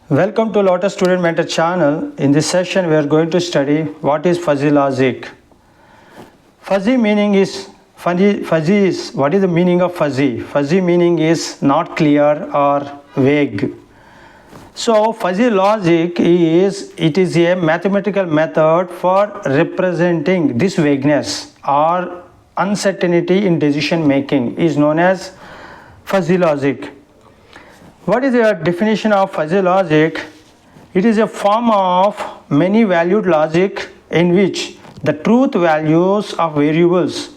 Welcome to Lotus Student Mentor channel. In this session, we are going to study what is fuzzy logic. Fuzzy is what is the meaning of fuzzy? Fuzzy meaning is not clear or vague. So fuzzy logic is a mathematical method for representing this vagueness or uncertainty in decision making is known as fuzzy logic. What is the definition of fuzzy logic? It is a form of many valued logic in which the truth values of variables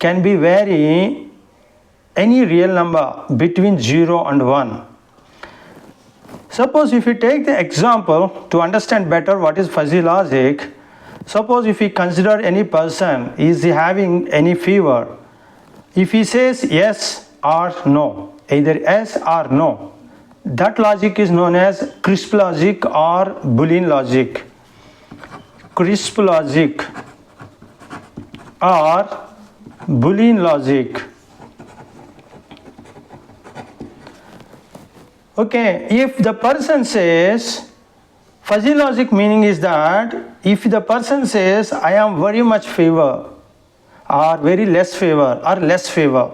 can be vary any real number between 0 and 1. Suppose if we take the example to understand better what is fuzzy logic, suppose if we consider any person is having any fever, if he says yes or no, either yes or no, that logic is known as crisp logic or Boolean logic. Crisp logic or Boolean logic. Okay, if the person says, fuzzy logic meaning is that if the person says I am very much fever or very less fever or less fever,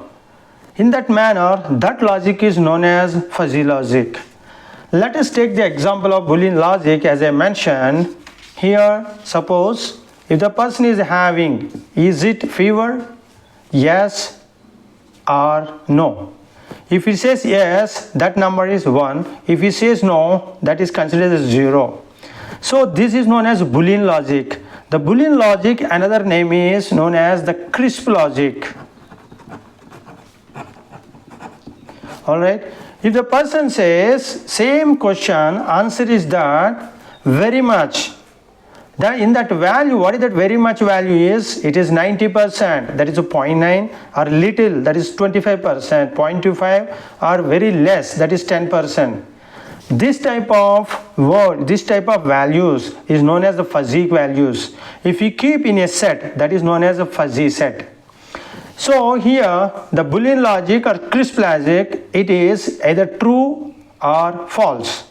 in that manner, that logic is known as fuzzy logic. Let us take the example of Boolean logic as I mentioned. Here, suppose if the person is having, is it fever? Yes or no. If he says yes, that number is 1. If he says no, that is considered as 0. So this is known as Boolean logic. The Boolean logic, another name is known as the crisp logic. Alright, if the person says same question, answer is that very much. Then in that value, what is that very much value is? It is 90%, that is a 0.9, or little, that is 25%, 0.25, or very less, that is 10%. This type of word, this type of values is known as the fuzzy values. If you keep in a set, that is known as a fuzzy set. So here the Boolean logic or crisp logic, it is either true or false,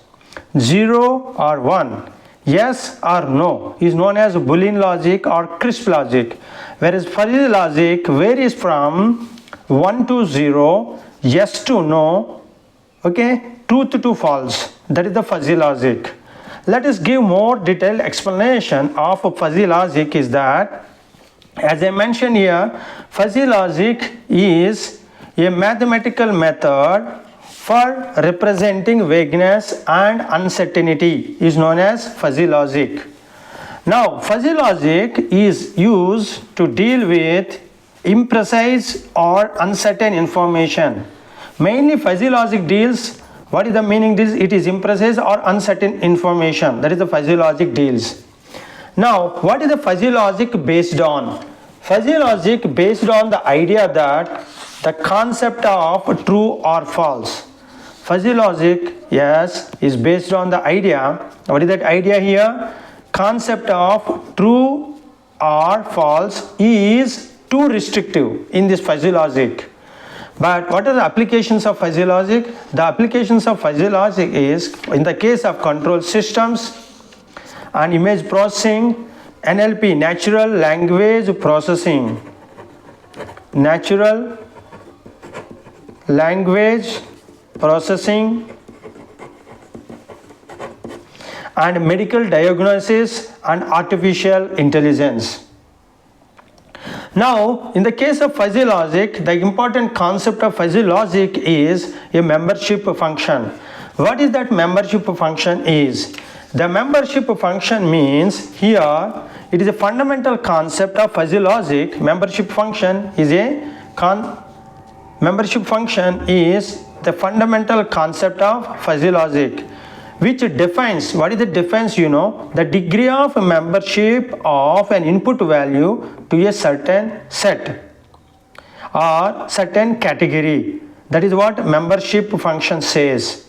0 or 1, yes or no is known as Boolean logic or crisp logic, whereas fuzzy logic varies from 1 to 0, yes to no, okay, truth to false. That is the fuzzy logic. Let us give more detailed explanation of fuzzy logic is that, as I mentioned here, fuzzy logic is a mathematical method for representing vagueness and uncertainty is known as fuzzy logic. Now, fuzzy logic is used to deal with imprecise or uncertain information. Mainly fuzzy logic deals, what is the meaning? It is imprecise or uncertain information. That is the fuzzy logic deals. Now, what is the fuzzy logic based on? Fuzzy logic based on the idea that the concept of true or false. Fuzzy logic, yes, is based on the idea. What is that idea here? Concept of true or false is too restrictive in this fuzzy logic. But what are the applications of fuzzy logic? The applications of fuzzy logic is in the case of control systems and image processing, NLP, natural language processing, natural language processing, and medical diagnosis and artificial intelligence. Now, in the case of fuzzy logic, the important concept of fuzzy logic is a membership function. What is that membership function is? The membership function means here it is a fundamental concept of fuzzy logic. Membership function is the fundamental concept of fuzzy logic, which defines, what is the defense, the degree of membership of an input value to a certain set or certain category. That is what membership function says.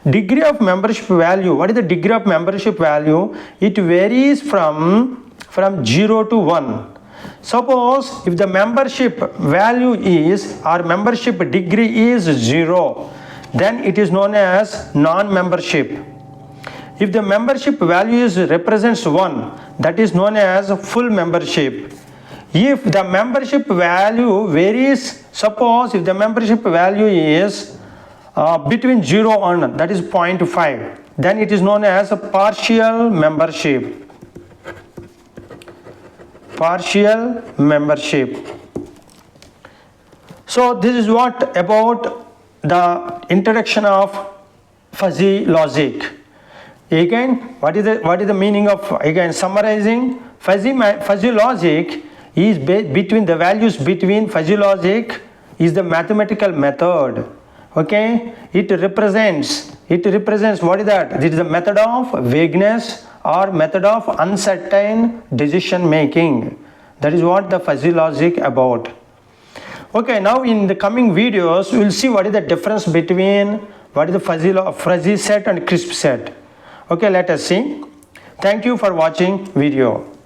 Degree of membership value, what is the degree of membership value? It varies from 0 to 1. Suppose if the membership value is or membership degree is 0, then it is known as non-membership. If the membership value represents 1, that is known as full membership. If the membership value varies, suppose if the membership value is between 0 and that is 0.5, then it is known as a partial membership. Partial membership. So this is what about the introduction of fuzzy logic. Again, what is the meaning of, again summarizing, fuzzy logic is between the values between fuzzy logic is the mathematical method. Okay, it represents what is that? It is the method of vagueness or method of uncertain decision making. That is what the fuzzy logic about. Okay, now in the coming videos we will see what is the difference between what is the fuzzy set and crisp set. Okay, let us see. Thank you for watching video.